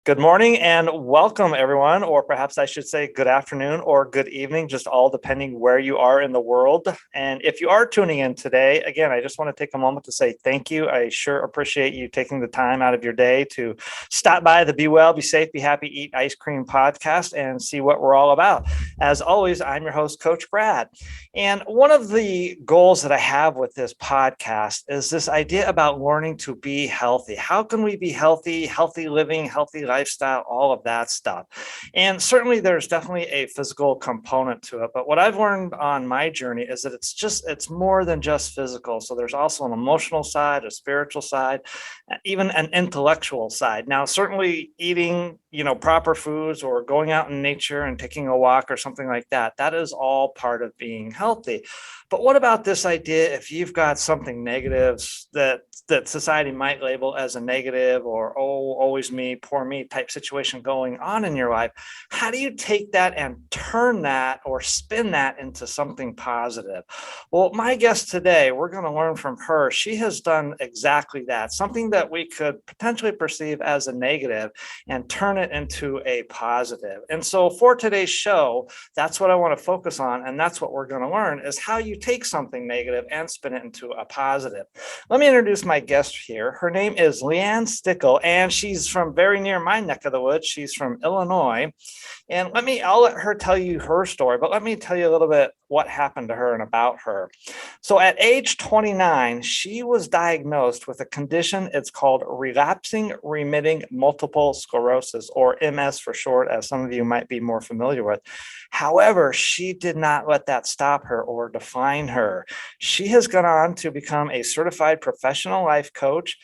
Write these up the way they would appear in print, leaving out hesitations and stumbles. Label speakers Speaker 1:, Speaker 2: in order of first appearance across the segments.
Speaker 1: Good morning and welcome, everyone, or perhaps I should say good afternoon or good evening, just all depending where you are in the world. And if you are tuning in today, again, I just want to take a moment to say thank you. I sure appreciate you taking the time out of your day to stop by the Be Well, Be Safe, Be Happy, Eat Ice Cream podcast and see what we're all about. As always, I'm your host, Coach Brad. And one of the goals that I have with this podcast is this idea about learning to be healthy. How can we be healthy, healthy living, healthy lifestyle, all of that stuff. And certainly there's definitely a physical component to it. But what I've learned on my journey is that it's more than just physical. So there's also an emotional side, a spiritual side, even an intellectual side. Now, certainly eating, proper foods or going out in nature and taking a walk or something like that, that is all part of being healthy. But what about this idea if you've got something negative that society might label as a negative or, oh, always me, poor me type situation going on in your life? How do you take that and turn that or spin that into something positive? Well, my guest today, we're going to learn from her. She has done exactly that, something that we could potentially perceive as a negative and turn it into a positive. And so for today's show, that's what I want to focus on. And that's what we're going to learn is how you take something negative and spin it into a positive. Let me introduce my guest here. Her name is Leanne Stickle, and she's from very near my neck of the woods. She's from Illinois. And I'll let her tell you her story, but let me tell you a little bit what happened to her and about her. So at age 29, she was diagnosed with a condition. It's called relapsing remitting multiple sclerosis, or MS for short, as some of you might be more familiar with. However, she did not let that stop her or define her. She has gone on to become a certified professional life coach,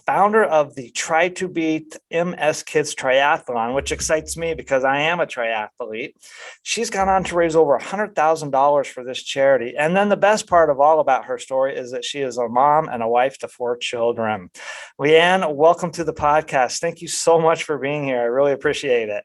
Speaker 1: founder of the Try to Beat MS Kids Triathlon, which excites me because I am a triathlete. She's gone on to raise over $100,000 for this charity. And then the best part of all about her story is that she is a mom and a wife to 4 children. Leanne, welcome to the podcast. Thank you so much for being here. I really appreciate it.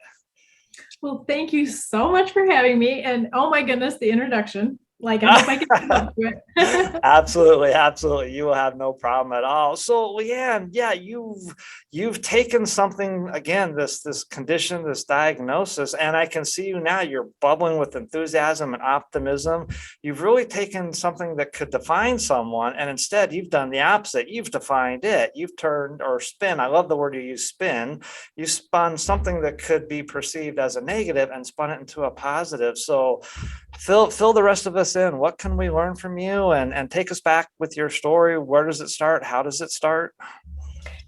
Speaker 2: Well, thank you so much for having me. And oh my goodness, the introduction. I hope I can live up to it.
Speaker 1: Absolutely. You will have no problem at all. So, Leanne, yeah, you've taken something, again, this condition, this diagnosis, and I can see you now. You're bubbling with enthusiasm and optimism. You've really taken something that could define someone, and instead you've done the opposite. You've defined it. You've turned or spin. I love the word you use, spin. You spun something that could be perceived as a negative and spun it into a positive. So fill the rest of us in. What can we learn from you? And take us back with your story. Where does it start? How does it start?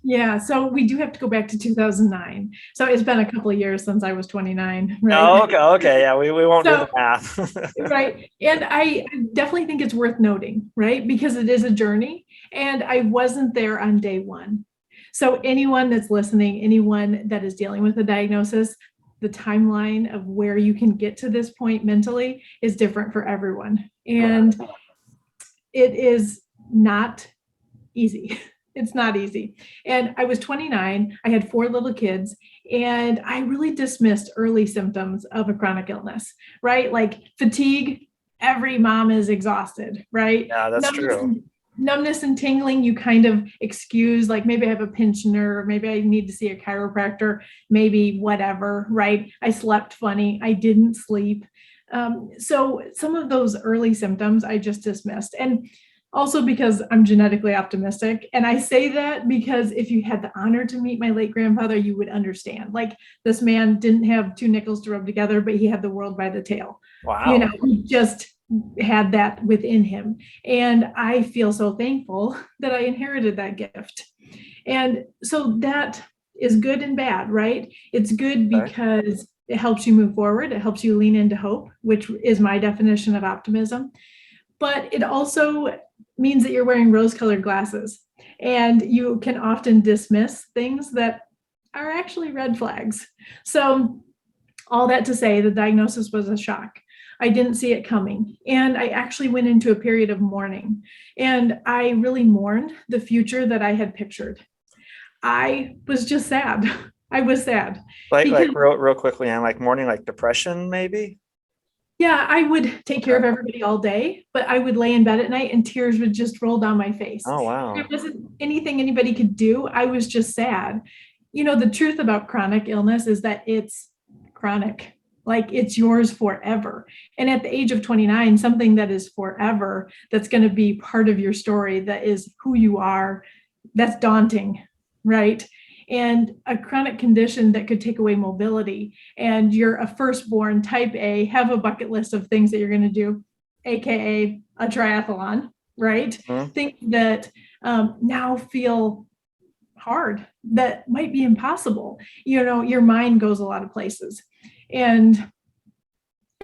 Speaker 2: Yeah, so we do have to go back to 2009. So it's been a couple of years since I was 29, right?
Speaker 1: Oh, okay. Yeah, we won't do the math.
Speaker 2: Right. And I definitely think it's worth noting, right? Because it is a journey and I wasn't there on day one. So anyone that's listening, anyone that is dealing with a diagnosis, the timeline of where you can get to this point mentally is different for everyone. And it is not easy. It's not easy. And I was 29, I had 4 little kids, and I really dismissed early symptoms of a chronic illness, right? Like fatigue, every mom is exhausted, right?
Speaker 1: Yeah, that's true.
Speaker 2: Numbness and tingling, you kind of excuse, like maybe I have a pinched nerve, maybe I need to see a chiropractor, maybe whatever, right? I slept funny, I didn't sleep. So some of those early symptoms I just dismissed. And also because I'm genetically optimistic. And I say that because if you had the honor to meet my late grandfather, you would understand. Like this man didn't have 2 nickels to rub together, but he had the world by the tail.
Speaker 1: Wow.
Speaker 2: He just had that within him. And I feel so thankful that I inherited that gift. And so that is good and bad, right? It's good because it helps you move forward. It helps you lean into hope, which is my definition of optimism. But it also means that you're wearing rose-colored glasses and you can often dismiss things that are actually red flags. So all that to say, the diagnosis was a shock. I didn't see it coming. And I actually went into a period of mourning. And I really mourned the future that I had pictured. I was just sad. I was sad.
Speaker 1: Like real quickly, and like mourning, like depression, maybe?
Speaker 2: Yeah, I would take care of everybody all day, but I would lay in bed at night and tears would just roll down my face.
Speaker 1: Oh, wow.
Speaker 2: There wasn't anything anybody could do. I was just sad. the truth about chronic illness is that it's chronic, like it's yours forever. And at the age of 29, something that is forever, that's going to be part of your story, that is who you are, that's daunting, right? And a chronic condition that could take away mobility, and you're a firstborn type A, have a bucket list of things that you're going to do, AKA a triathlon, right?
Speaker 1: Mhm.
Speaker 2: Things that now feel hard, that might be impossible. Your mind goes a lot of places. And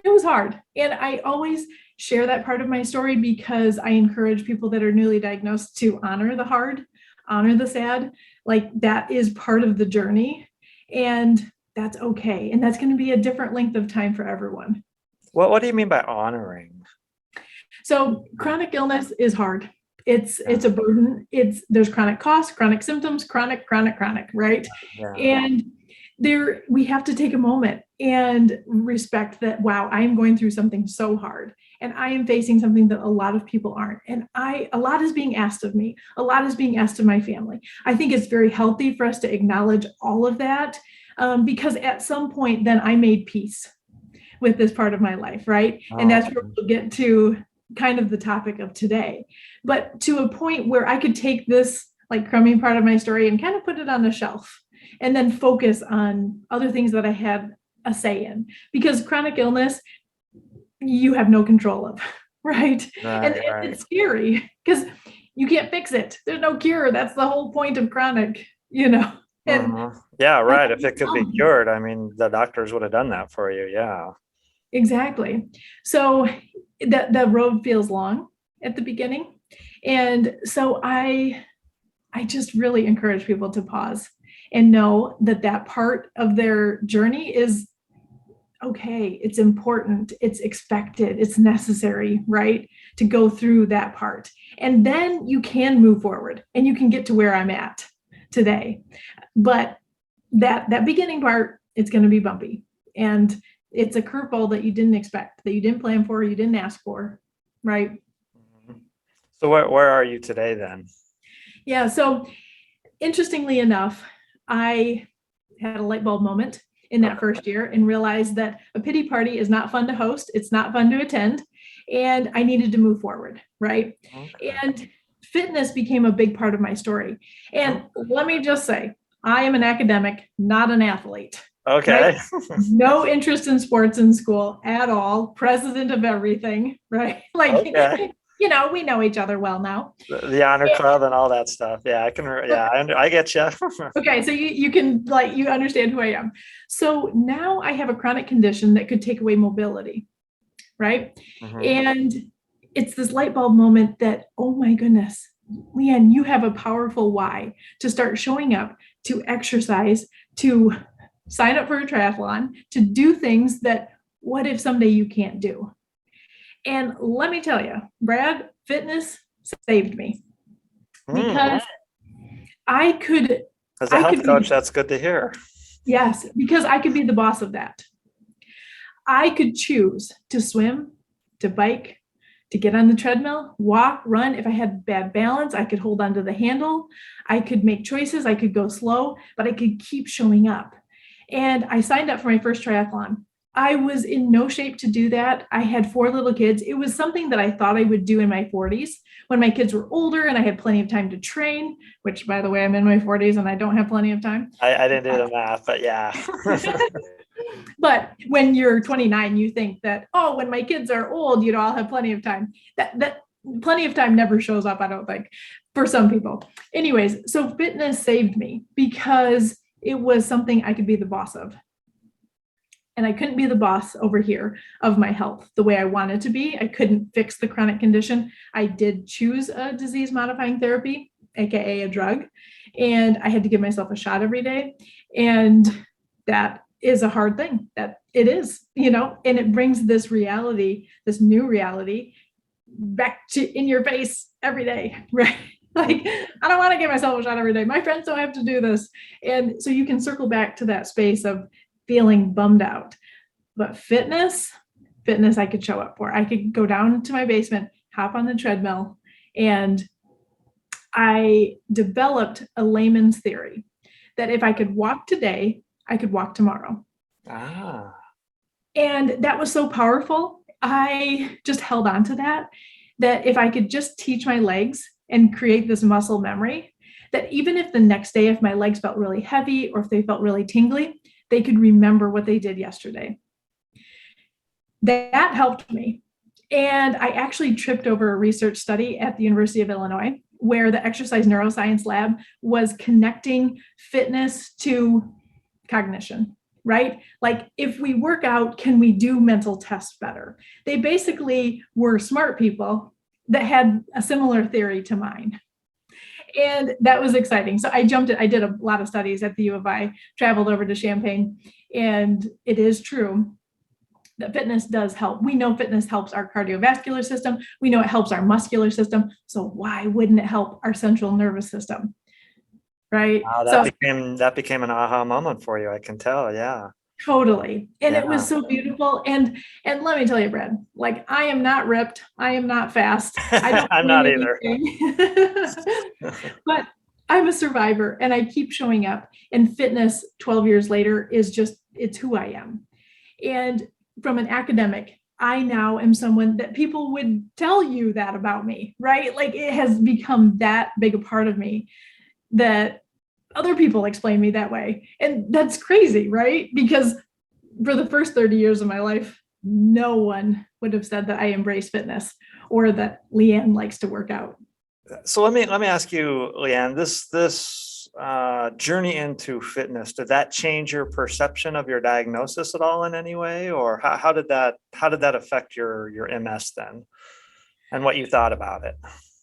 Speaker 2: it was hard. And I always share that part of my story because I encourage people that are newly diagnosed to honor the hard, honor the sad. Like that is part of the journey. And that's okay. And that's going to be a different length of time for everyone.
Speaker 1: What do you mean by honoring?
Speaker 2: So chronic illness is hard. It's a burden. There's chronic costs, chronic symptoms, chronic, right?
Speaker 1: Yeah.
Speaker 2: And we have to take a moment and respect that, wow, I am going through something so hard, and I am facing something that a lot of people aren't. And a lot is being asked of me. A lot is being asked of my family. I think it's very healthy for us to acknowledge all of that, because at some point then I made peace with this part of my life, right? And that's where we'll get to kind of the topic of today. But to a point where I could take this like crummy part of my story and kind of put it on the shelf and then focus on other things that I had a say in, because chronic illness, you have no control of, right? And it's scary because you can't fix it. There's no cure. That's the whole point of chronic, And
Speaker 1: yeah, right. If it could be cured, I mean, the doctors would have done that for you. Yeah.
Speaker 2: Exactly. So the road feels long at the beginning. And so I just really encourage people to pause and know that that part of their journey is okay. It's important. It's expected. It's necessary, right? To go through that part. And then you can move forward and you can get to where I'm at today. But that beginning part, it's going to be bumpy. And it's a curveball that you didn't expect, that you didn't plan for, you didn't ask for, right?
Speaker 1: So where are you today then?
Speaker 2: Yeah, so interestingly enough, I had a light bulb moment in that first year and realized that a pity party is not fun to host. It's not fun to attend. And I needed to move forward, right? Okay. And fitness became a big part of my story. And let me just say, I am an academic, not an athlete.
Speaker 1: Okay.
Speaker 2: Right? No interest in sports in school at all. President of everything, right? Like, okay. We know each other well now.
Speaker 1: The honor club and all that stuff. Yeah, I get you.
Speaker 2: Okay, so you can, you understand who I am. So now I have a chronic condition that could take away mobility, right? Mm-hmm. And it's this light bulb moment that, oh my goodness, Leanne, you have a powerful why to start showing up, to exercise, to sign up for a triathlon, to do things that what if someday you can't do? And let me tell you, Brad, fitness saved me because I could.
Speaker 1: As a health coach, that's good to hear.
Speaker 2: Yes, because I could be the boss of that. I could choose to swim, to bike, to get on the treadmill, walk, run. If I had bad balance, I could hold onto the handle. I could make choices. I could go slow, but I could keep showing up. And I signed up for my first triathlon. I was in no shape to do that. I had 4 little kids. It was something that I thought I would do in my 40s when my kids were older and I had plenty of time to train, which, by the way, I'm in my 40s and I don't have plenty of time. I
Speaker 1: didn't do the math, but yeah.
Speaker 2: But when you're 29, you think that, oh, when my kids are old, I'll have plenty of time. That plenty of time never shows up, I don't think, for some people. Anyways, so fitness saved me because it was something I could be the boss of. And I couldn't be the boss over here of my health the way I wanted to be. I couldn't fix the chronic condition. I did choose a disease-modifying therapy, AKA a drug, and I had to give myself a shot every day. And that is a hard thing. That it is, and it brings this reality, this new reality, back to in your face every day, right? Like, I don't want to give myself a shot every day. My friends don't have to do this. And so you can circle back to that space of feeling bummed out. But fitness, I could show up for. I could go down to my basement, hop on the treadmill, and I developed a layman's theory that if I could walk today, I could walk tomorrow.
Speaker 1: Ah,
Speaker 2: And that was so powerful. I just held on to that if I could just teach my legs and create this muscle memory, that even if the next day, if my legs felt really heavy or if they felt really tingly, they could remember what they did yesterday. That helped me. And I actually tripped over a research study at the University of Illinois where the exercise neuroscience lab was connecting fitness to cognition, right? Like if we work out, can we do mental tests better? They basically were smart people that had a similar theory to mine. And that was exciting. So I jumped in, I did a lot of studies at the U of I, traveled over to Champaign, and it is true that fitness does help. We know fitness helps our cardiovascular system. We know it helps our muscular system. So why wouldn't it help our central nervous system? Right?
Speaker 1: wow,
Speaker 2: So
Speaker 1: that became an aha moment for you. I can tell. Yeah.
Speaker 2: totally. And it
Speaker 1: Yeah.
Speaker 2: was so beautiful. And let me tell you, Brad, like I am not ripped. I am not fast. I don't
Speaker 1: I'm
Speaker 2: weigh
Speaker 1: not either.
Speaker 2: anything. But I'm a survivor and I keep showing up. And fitness 12 years later is just, it's who I am. And from an academic, I now am someone that people would tell you that about me, right? Like it has become that big a part of me that other people explain me that way. And that's crazy, right? Because for the first 30 years of my life, no one would have said that I embrace fitness or that Leanne likes to work out.
Speaker 1: So let me ask you, Leanne, this journey into fitness, did that change your perception of your diagnosis at all in any way, or how did that affect your MS then, and what you thought about it?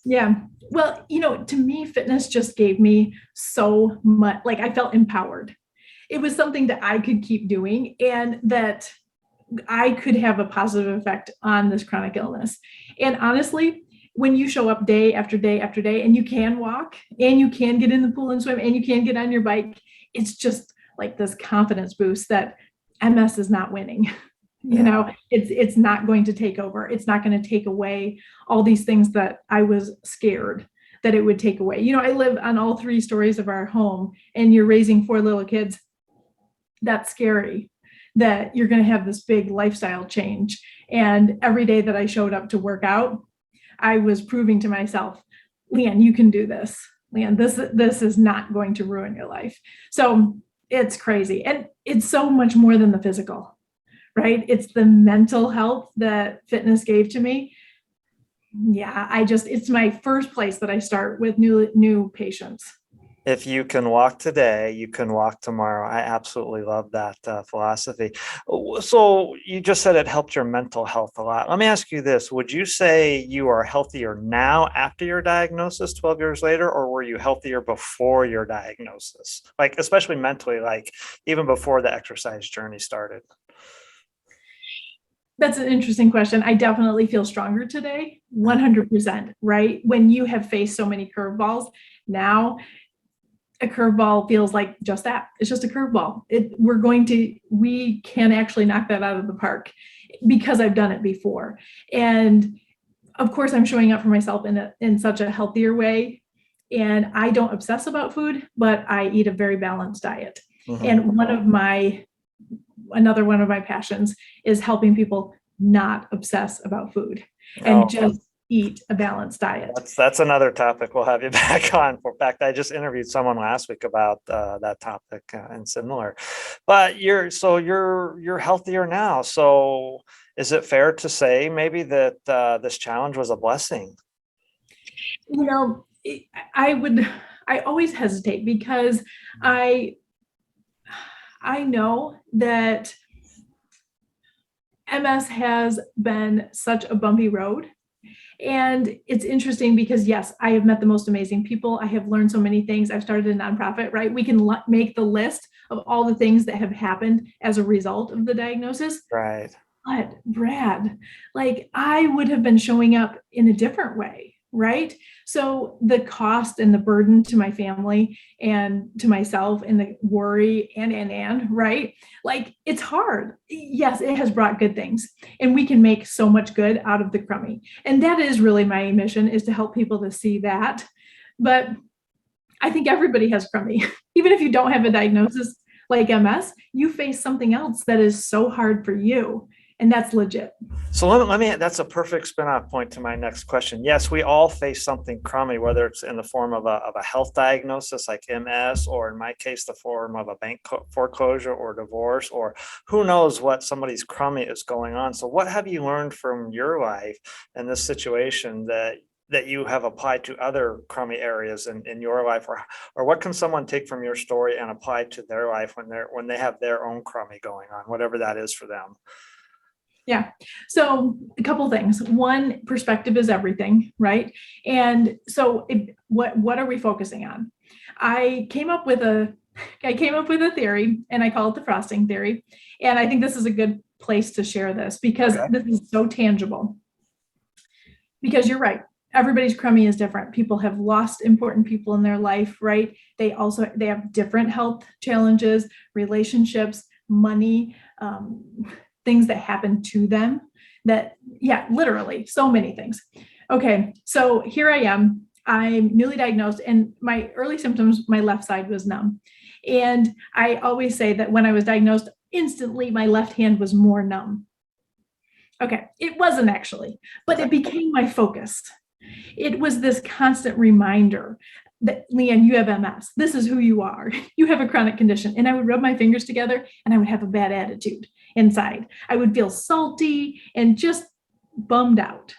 Speaker 2: Yeah. Well, to me, fitness just gave me so much, like I felt empowered. It was something that I could keep doing and that I could have a positive effect on this chronic illness. And honestly, when you show up day after day after day and you can walk and you can get in the pool and swim and you can get on your bike, it's just like this confidence boost that MS is not winning. It's not going to take over. It's not going to take away all these things that I was scared that it would take away. I live on all 3 stories of our home and you're raising 4 little kids. That's scary that you're going to have this big lifestyle change. And every day that I showed up to work out, I was proving to myself, Leanne, you can do this. Leanne, this is not going to ruin your life. So it's crazy. And it's so much more than the physical, right? It's the mental health that fitness gave to me. Yeah, it's my first place that I start with new patients.
Speaker 1: If you can walk today, you can walk tomorrow. I absolutely love that philosophy. So you just said it helped your mental health a lot. Let me ask you this. Would you say you are healthier now after your diagnosis 12 years later, or were you healthier before your diagnosis? Like, especially mentally, like even before the exercise journey started?
Speaker 2: That's an interesting question. I definitely feel stronger today, 100%, right? When you have faced so many curveballs, now a curveball feels like just that. It's just a curveball. We can actually knock that out of the park because I've done it before. And of course, I'm showing up for myself in such a healthier way. And I don't obsess about food, but I eat a very balanced diet. Mm-hmm. And another one of my passions is helping people not obsess about food and just eat a balanced diet.
Speaker 1: That's another topic we'll have you back on. In fact, I just interviewed someone last week about that topic and similar. But you're healthier now. So is it fair to say maybe that this challenge was a blessing?
Speaker 2: I always hesitate because I know that MS has been such a bumpy road. And it's interesting because, yes, I have met the most amazing people. I have learned so many things. I've started a nonprofit, right? We can make the list of all the things that have happened as a result of the diagnosis.
Speaker 1: Right.
Speaker 2: But Brad, like I would have been showing up in a different way, right? So the cost and the burden to my family and to myself and the worry and right? Like it's hard. Yes, it has brought good things and we can make so much good out of the crummy. And that is really my mission, is to help people to see that. But I think everybody has crummy. Even if you don't have a diagnosis like MS, you face something else that is so hard for you. And that's legit.
Speaker 1: So let me, that's a perfect spin-off point to my next question. Yes, we all face something crummy, whether it's in the form of a health diagnosis like MS, or in my case, the form of a bank foreclosure or divorce, or who knows what somebody's crummy is going on. So what have you learned from your life in this situation that you have applied to other crummy areas in your life, or what can someone take from your story and apply to their life when they have their own crummy going on, whatever that is for them?
Speaker 2: Yeah. So a couple things. One, perspective is everything, right? And so what are we focusing on? I came up with a theory, and I call it the frosting theory. And I think this is a good place to share this because this is so tangible. Because you're right. Everybody's crummy is different. People have lost important people in their life, right? They have different health challenges, relationships, money, things that happen to them literally so many things. Okay, so here I am. I'm newly diagnosed, and my early symptoms, my left side was numb. And I always say that when I was diagnosed, instantly my left hand was more numb. Okay, it wasn't actually, but it became my focus. It was this constant reminder that, Leanne, you have MS. This is who you are. You have a chronic condition. And I would rub my fingers together and I would have a bad attitude inside. I would feel salty and just bummed out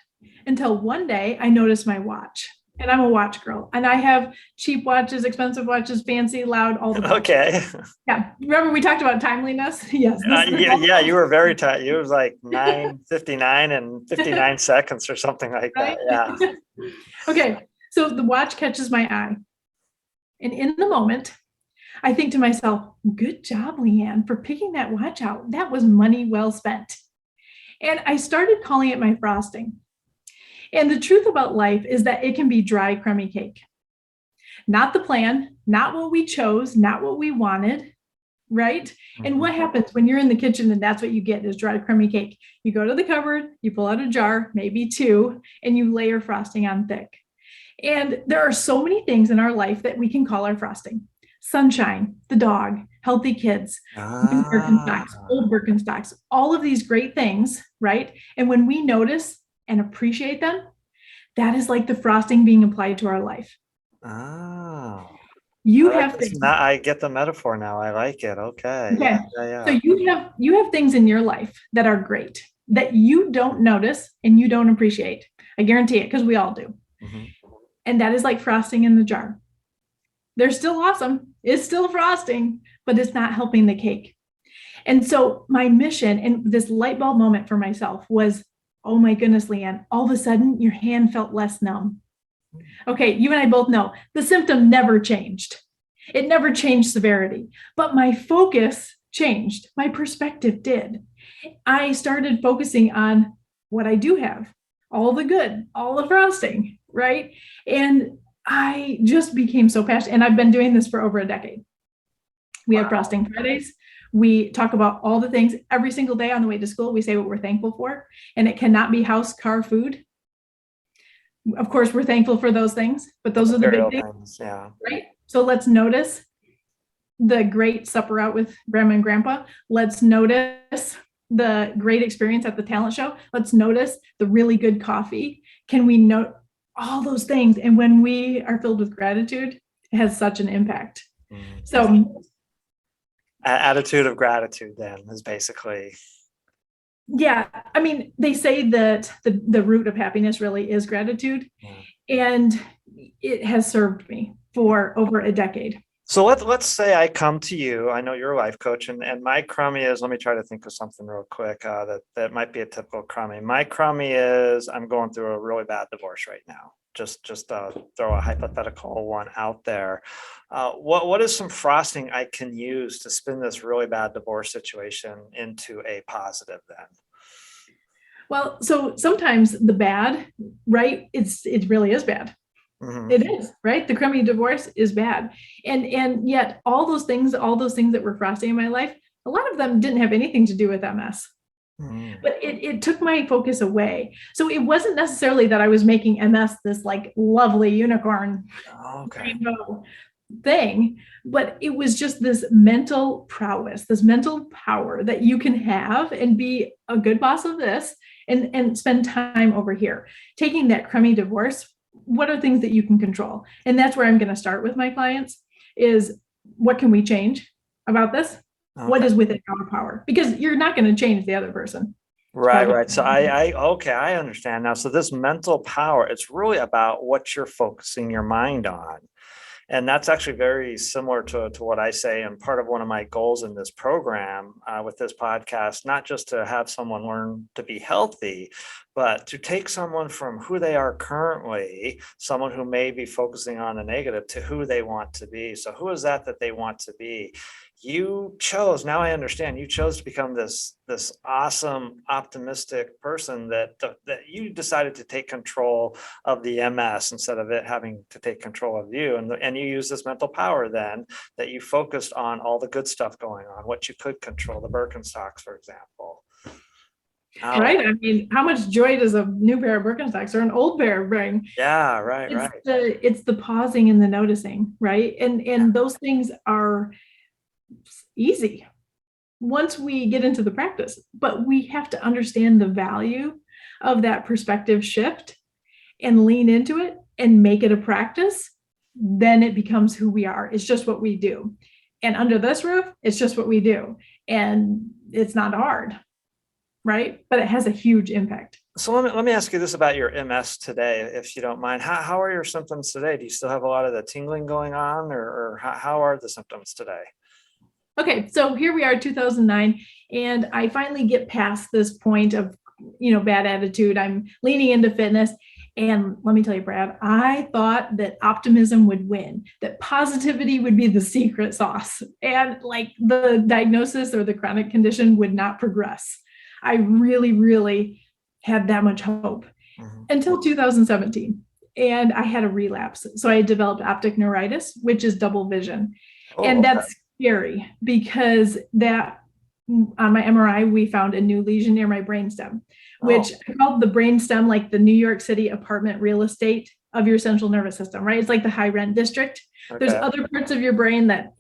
Speaker 2: until one day I noticed my watch. And I'm a watch girl. And I have cheap watches, expensive watches, fancy, loud, all the watches.
Speaker 1: Okay.
Speaker 2: Yeah. Remember we talked about timeliness? Yes.
Speaker 1: Yeah, you were very tight. You was like 9:59 and 59 seconds or something like that. Yeah.
Speaker 2: Okay. So the watch catches my eye. And in the moment, I think to myself, good job, Leanne, for picking that watch out. That was money well spent. And I started calling it my frosting. And the truth about life is that it can be dry, crummy cake. Not the plan, not what we chose, not what we wanted, right? Mm-hmm. And what happens when you're in the kitchen and that's what you get is dry, crummy cake? You go to the cupboard, you pull out a jar, maybe two, and you layer frosting on thick. And there are so many things in our life that we can call our frosting. Sunshine, the dog, healthy kids, new Birkenstocks, old Birkenstocks, all of these great things, right? And when we notice and appreciate them, that is like the frosting being applied to our life.
Speaker 1: Oh.
Speaker 2: You have things.
Speaker 1: I get the metaphor now. I like it. Okay.
Speaker 2: Yeah. So you have things in your life that are great that you don't notice and you don't appreciate. I guarantee it, because we all do. Mm-hmm. And that is like frosting in the jar. They're still awesome. It's still frosting, but it's not helping the cake. And so my mission and this light bulb moment for myself was, oh my goodness, Leanne, all of a sudden your hand felt less numb. Okay, you and I both know the symptom never changed. It never changed severity, but my focus changed. My perspective did. I started focusing on what I do have, all the good, all the frosting, right? And I just became so passionate. And I've been doing this for over a decade. We have Frosting Fridays. We talk about all the things every single day on the way to school. We say what we're thankful for, and it cannot be house, car, food. Of course, we're thankful for those things, but those are the big things. Yeah. Right. So let's notice the great supper out with grandma and grandpa. Let's notice the great experience at the talent show. Let's notice the really good coffee. Can we note all those things? And when we are filled with gratitude, it has such an impact. So
Speaker 1: attitude of gratitude then is basically.
Speaker 2: Yeah. I mean, they say that the root of happiness really is gratitude. And it has served me for over a decade.
Speaker 1: So let's say I come to you. I know you're a life coach, and my crummy is, let me try to think of something real quick that might be a typical crummy. My crummy is I'm going through a really bad divorce right now. Just throw a hypothetical one out there. What is some frosting I can use to spin this really bad divorce situation into a positive then?
Speaker 2: Well, so sometimes the bad, right? It really is bad. Mm-hmm. It is, right? The crummy divorce is bad. And yet all those things that were frosting in my life, a lot of them didn't have anything to do with MS. Mm-hmm. But it took my focus away. So it wasn't necessarily that I was making MS this like lovely unicorn.
Speaker 1: Okay.
Speaker 2: thing, but it was just this mental prowess, this mental power that you can have and be a good boss of this and spend time over here. Taking that crummy divorce, what are things that you can control? And that's where I'm going to start with my clients is what can we change about this?
Speaker 1: Okay.
Speaker 2: What is within our power? Because you're not going to change the other person.
Speaker 1: Right. So okay, I understand now. So this mental power, it's really about what you're focusing your mind on. And that's actually very similar to what I say. And part of one of my goals in this program with this podcast, not just to have someone learn to be healthy, but to take someone from who they are currently, someone who may be focusing on the negative, to who they want to be. So who is that they want to be? You chose, now I understand, you chose to become this awesome, optimistic person that you decided to take control of the MS instead of it having to take control of you. And you use this mental power then that you focused on all the good stuff going on, what you could control, the Birkenstocks, for example.
Speaker 2: Right. I mean, how much joy does a new pair of Birkenstocks or an old pair bring?
Speaker 1: Yeah, right.
Speaker 2: It's the pausing and the noticing, right? And those things are easy once we get into the practice, but we have to understand the value of that perspective shift and lean into it and make it a practice. Then it becomes who we are. It's just what we do. And under this roof, it's just what we do. And it's not hard, right? But it has a huge impact.
Speaker 1: So let me ask you this about your MS today, if you don't mind. How are your symptoms today? Do you still have a lot of the tingling going on, or how are the symptoms today?
Speaker 2: Okay, so here we are, 2009, and I finally get past this point of, bad attitude. I'm leaning into fitness. And let me tell you, Brad, I thought that optimism would win, that positivity would be the secret sauce, and like the diagnosis or the chronic condition would not progress. I really, really had that much hope until 2017. And I had a relapse. So I developed optic neuritis, which is double vision. And that's scary because that on my MRI, we found a new lesion near my brainstem, which I called the brainstem like the New York City apartment real estate of your central nervous system, right? It's like the high rent district. Okay. There's other parts of your brain that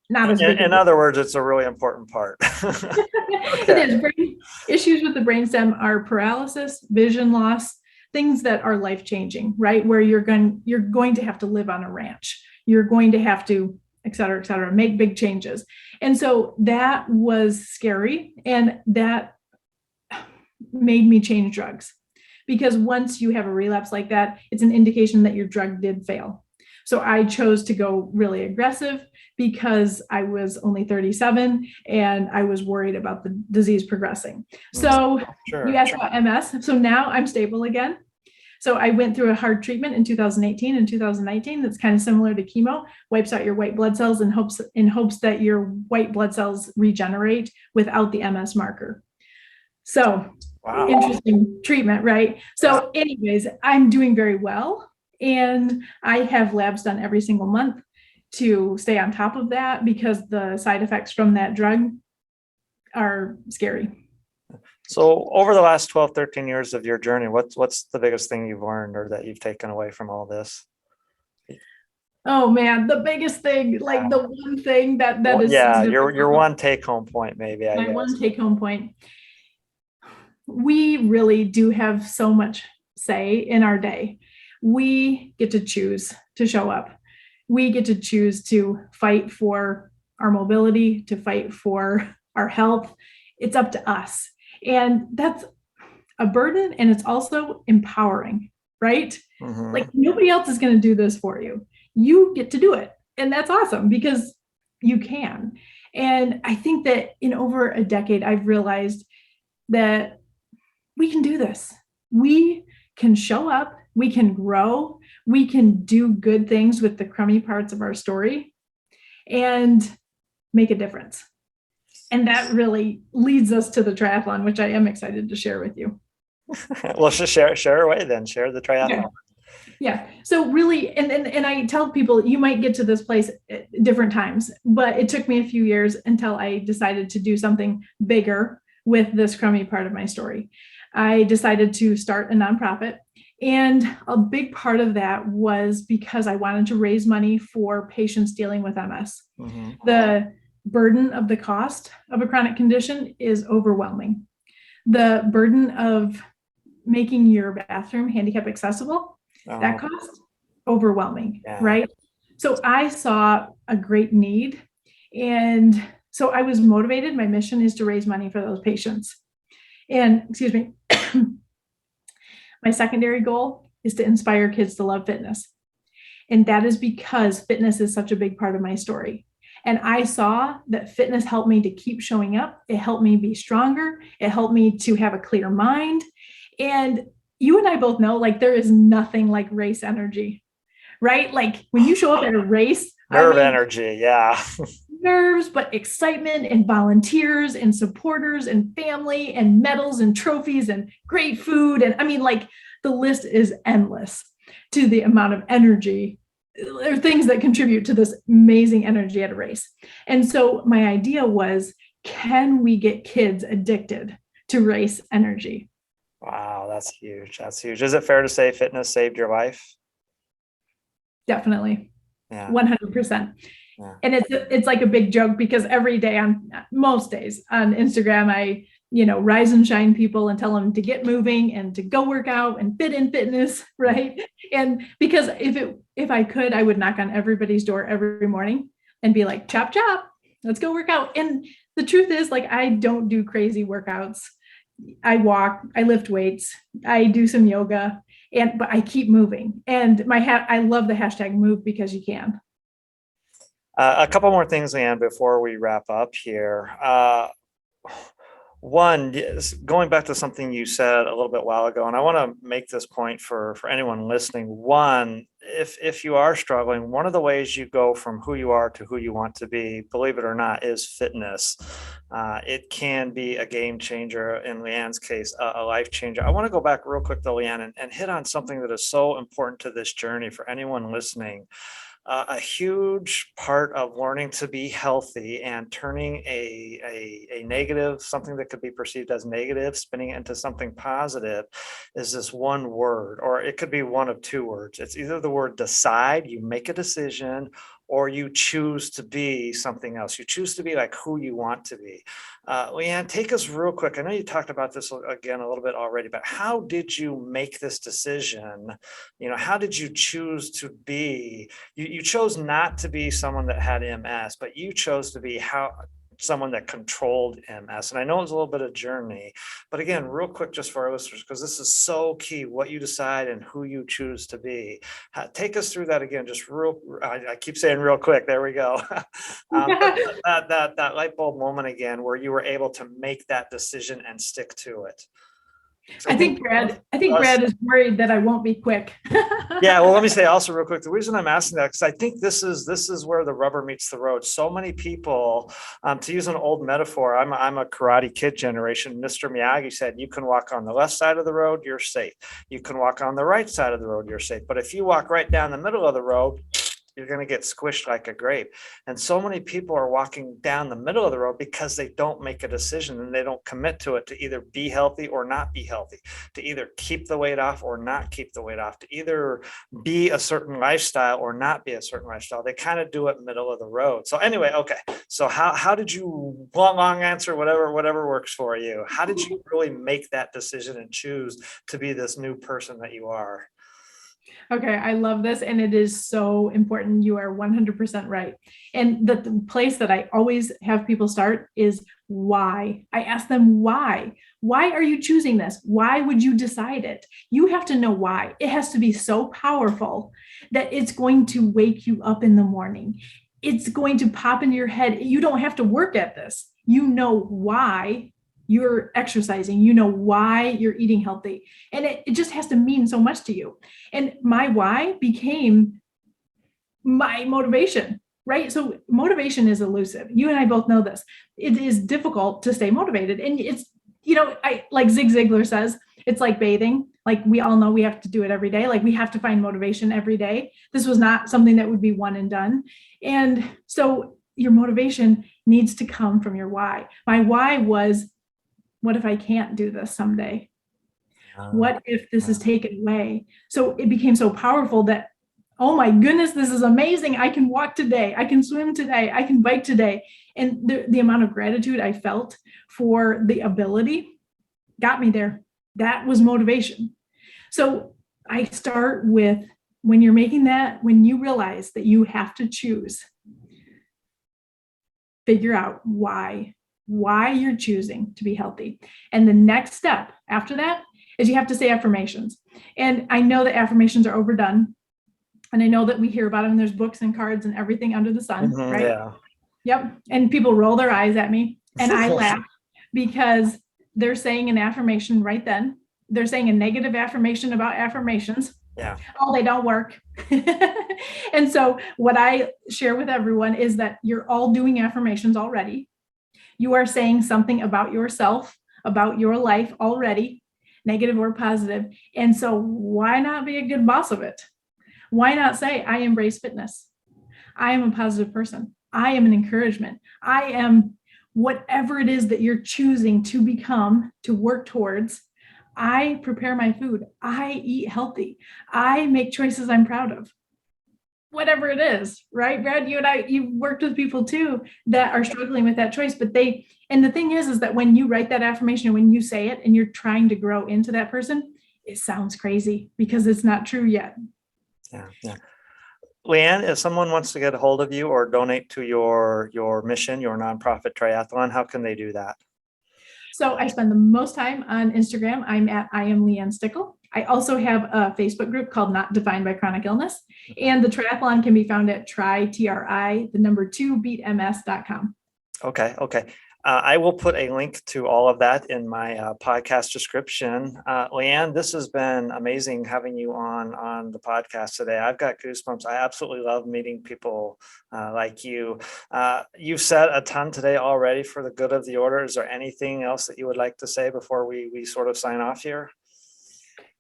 Speaker 2: not as big.
Speaker 1: In other words, it's a really important part.
Speaker 2: It is. Brain issues with the brainstem are paralysis, vision loss, things that are life-changing, right? Where you're going to have to live on a ranch. You're going to have to et cetera, make big changes. And so that was scary. And that made me change drugs because once you have a relapse like that, it's an indication that your drug did fail. So I chose to go really aggressive because I was only 37 and I was worried about the disease progressing. So you asked about MS. So now I'm stable again. So I went through a hard treatment in 2018 and 2019 that's kind of similar to chemo, wipes out your white blood cells in hopes that your white blood cells regenerate without the MS marker. So Interesting treatment, right? So anyways, I'm doing very well. And I have labs done every single month to stay on top of that because the side effects from that drug are scary.
Speaker 1: So over the last 12, 13 years of your journey, what's the biggest thing you've learned or that you've taken away from all this?
Speaker 2: Oh man, the biggest thing, like the one thing that is.
Speaker 1: Yeah, your one take home point, maybe.
Speaker 2: My one take home point. We really do have so much say in our day. We get to choose to show up. We get to choose to fight for our mobility, to fight for our health. It's up to us. And that's a burden and it's also empowering, right? Mm-hmm. Like nobody else is going to do this for you. You get to do it. And that's awesome because you can. And I think that in over a decade, I've realized that we can do this. We can show up, we can grow, we can do good things with the crummy parts of our story and make a difference. And that really leads us to the triathlon, which I am excited to share with you.
Speaker 1: Well, share away then. Share the triathlon.
Speaker 2: Yeah. So really, and I tell people you might get to this place at different times, but it took me a few years until I decided to do something bigger with this crummy part of my story. I decided to start a nonprofit And a big part of that was because I wanted to raise money for patients dealing with MS.
Speaker 1: Mm-hmm.
Speaker 2: The burden of the cost of a chronic condition is overwhelming. The burden of making your bathroom handicap accessible, that
Speaker 1: Oh,
Speaker 2: cost, overwhelming,
Speaker 1: yeah.
Speaker 2: right? So I saw a great need. And so I was motivated. My mission is to raise money for those patients. And excuse me, my secondary goal is to inspire kids to love fitness. And that is because fitness is such a big part of my story. And I saw that fitness helped me to keep showing up. It helped me be stronger. It helped me to have a clear mind. And you and I both know, like, there is nothing like race energy, right? Like when you show up at a race, I
Speaker 1: Nerve
Speaker 2: mean,
Speaker 1: energy. Yeah.
Speaker 2: nerves, but excitement and volunteers and supporters and family and medals and trophies and great food. And I mean, like, the list is endless to the amount of energy or things that contribute to this amazing energy at a race. And so my idea was, can we get kids addicted to race energy?
Speaker 1: Wow, that's huge. That's huge. Is it fair to say fitness saved your life?
Speaker 2: Definitely.
Speaker 1: Yeah.
Speaker 2: 100%.
Speaker 1: Yeah.
Speaker 2: And it's like a big joke because every day, on most days on Instagram, I rise and shine people and tell them to get moving and to go work out and fit in fitness, right? And because if I could, I would knock on everybody's door every morning and be like, chop chop, let's go work out. And the truth is, like, I don't do crazy workouts. I walk, I lift weights, I do some yoga, but I keep moving. And I love the hashtag move because you can.
Speaker 1: A couple more things, Leanne, before we wrap up here. One, yes, going back to something you said a little bit while ago, and I want to make this point for anyone listening. One, if you are struggling, one of the ways you go from who you are to who you want to be, believe it or not, is fitness. It can be a game changer. In Leanne's case, a life changer. I want to go back real quick to Leanne and hit on something that is so important to this journey for anyone listening. A huge part of learning to be healthy and turning a negative, something that could be perceived as negative, spinning it into something positive, is this one word, or it could be one of two words. It's either the word decide, you make a decision, or you choose to be something else. You choose to be like who you want to be. Leanne, take us real quick. I know you talked about this again a little bit already, but how did you make this decision? How did you choose to be? You chose not to be someone that had MS, but you chose to be someone that controlled MS. And I know it was a little bit of journey, but again, real quick, just for our listeners, because this is so key, what you decide and who you choose to be. Take us through that again, just I keep saying real quick, there we go. That light bulb moment again, where you were able to make that decision and stick to it. So
Speaker 2: I think Brad is worried that I won't be quick.
Speaker 1: Yeah, well, let me say also real quick, the reason I'm asking that, because I think this is where the rubber meets the road. So many people, to use an old metaphor, I'm a Karate Kid generation. Mr. Miyagi said, you can walk on the left side of the road, you're safe. You can walk on the right side of the road, you're safe. But if you walk right down the middle of the road, you're going to get squished like a grape. And so many people are walking down the middle of the road because they don't make a decision and they don't commit to it, to either be healthy or not be healthy, to either keep the weight off or not keep the weight off, to either be a certain lifestyle or not be a certain lifestyle. They kind of do it middle of the road. So anyway, okay. So how did you, long answer, whatever works for you. How did you really make that decision and choose to be this new person that you are?
Speaker 2: Okay, I love this. And it is so important. You are 100% right. And the place that I always have people start is why. I ask them why. Why are you choosing this? Why would you decide it? You have to know why. It has to be so powerful that it's going to wake you up in the morning. It's going to pop into your head. You don't have to work at this. You know why you're exercising, you know why you're eating healthy. And it just has to mean so much to you. And my why became my motivation, right? So motivation is elusive. You and I both know this. It is difficult to stay motivated. And it's, I like Zig Ziglar says, it's like bathing. Like we all know we have to do it every day. Like we have to find motivation every day. This was not something that would be one and done. And so your motivation needs to come from your why. My why was, what if I can't do this someday? What if this is taken away? So it became so powerful that, oh my goodness, this is amazing. I can walk today. I can swim today. I can bike today. And the amount of gratitude I felt for the ability got me there. That was motivation. So I start with, when you're making that, when you realize that you have to choose, figure out why you're choosing to be healthy. And the next step after that is you have to say affirmations. And I know that affirmations are overdone. And I know that we hear about them. There's books and cards and everything under the sun, right?
Speaker 1: Yeah.
Speaker 2: Yep. And people roll their eyes at me and I laugh because they're saying an affirmation right then. They're saying a negative affirmation about affirmations.
Speaker 1: Yeah.
Speaker 2: Oh, they don't work. And so what I share with everyone is that you're all doing affirmations already. You are saying something about yourself, about your life already, negative or positive. And so why not be a good boss of it? Why not say, I embrace fitness. I am a positive person. I am an encouragement. I am whatever it is that you're choosing to become, to work towards. I prepare my food. I eat healthy. I make choices I'm proud of. Whatever it is, right? Brad, you've worked with people too that are struggling with that choice, and the thing is that when you write that affirmation, when you say it and you're trying to grow into that person, it sounds crazy because it's not true yet.
Speaker 1: Yeah. Leanne, if someone wants to get a hold of you or donate to your mission, your nonprofit triathlon, how can they do that?
Speaker 2: So I spend the most time on Instagram. I'm at I am Leanne Stickle. I also have a Facebook group called Not Defined by Chronic Illness. And the triathlon can be found at try2beatms.com.
Speaker 1: Okay. I will put a link to all of that in my podcast description. Leanne, this has been amazing having you on the podcast today. I've got goosebumps. I absolutely love meeting people like you. You've said a ton today already for the good of the order. Is there anything else that you would like to say before we sort of sign off here?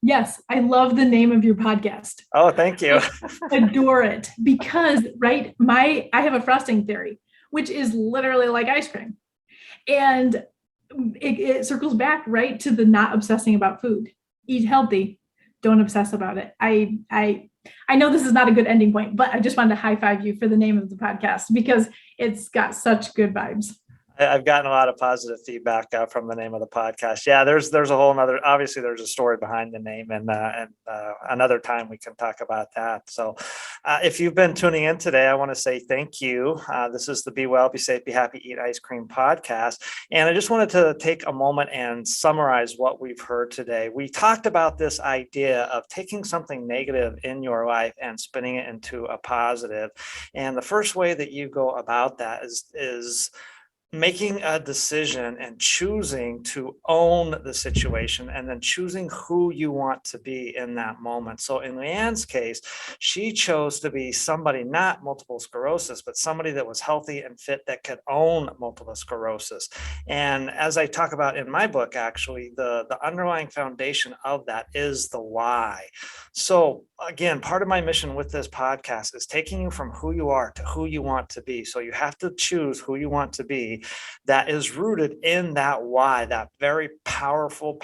Speaker 2: Yes, I love the name of your podcast.
Speaker 1: Oh, thank you.
Speaker 2: I adore it because, right, I have a frosting theory, which is literally like ice cream. And it circles back right to the not obsessing about food. Eat healthy, don't obsess about it. I know this is not a good ending point, but I just wanted to high five you for the name of the podcast because it's got such good vibes.
Speaker 1: I've gotten a lot of positive feedback from the name of the podcast. Yeah, there's a whole nother, obviously there's a story behind the name and another time we can talk about that. So if you've been tuning in today, I want to say thank you. This is the Be Well, Be Safe, Be Happy, Eat Ice Cream podcast. And I just wanted to take a moment and summarize what we've heard today. We talked about this idea of taking something negative in your life and spinning it into a positive. And the first way that you go about that is making a decision and choosing to own the situation and then choosing who you want to be in that moment. So in Leanne's case, she chose to be somebody, not multiple sclerosis, but somebody that was healthy and fit that could own multiple sclerosis. And as I talk about in my book, actually, the underlying foundation of that is the why. So again, part of my mission with this podcast is taking you from who you are to who you want to be. So you have to choose who you want to be that is rooted in that why, that very powerful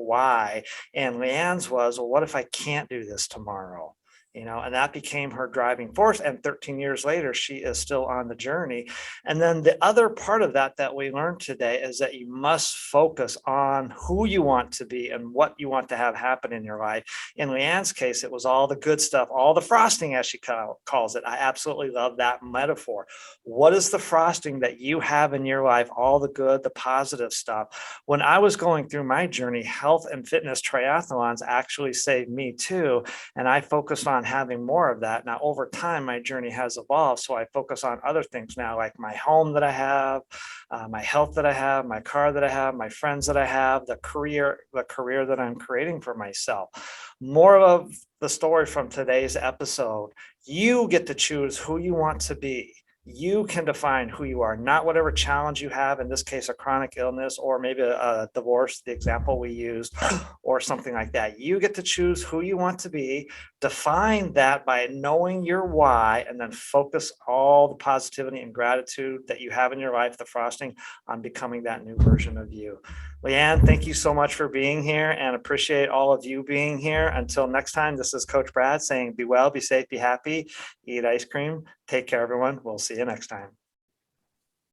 Speaker 1: why. And Leanne's was, well, what if I can't do this tomorrow? And that became her driving force. And 13 years later, she is still on the journey. And then the other part of that we learned today is that you must focus on who you want to be and what you want to have happen in your life. In Leanne's case, it was all the good stuff, all the frosting, as she calls it. I absolutely love that metaphor. What is the frosting that you have in your life? All the good, the positive stuff. When I was going through my journey, health and fitness triathlons actually saved me too. And I focused on having more of that. Now, over time, my journey has evolved. So I focus on other things now, like my home that I have, my health that I have, my car that I have, my friends that I have, the career that I'm creating for myself. More of the story from today's episode. You get to choose who you want to be. You can define who you are, not whatever challenge you have, in this case, a chronic illness, or maybe a divorce, the example we used, or something like that. You get to choose who you want to be, define that by knowing your why, and then focus all the positivity and gratitude that you have in your life, the frosting, on becoming that new version of you. Leanne, thank you so much for being here, and appreciate all of you being here. Until next time, this is Coach Brad saying, be well, be safe, be happy, eat ice cream. Take care, everyone. We'll see you next time.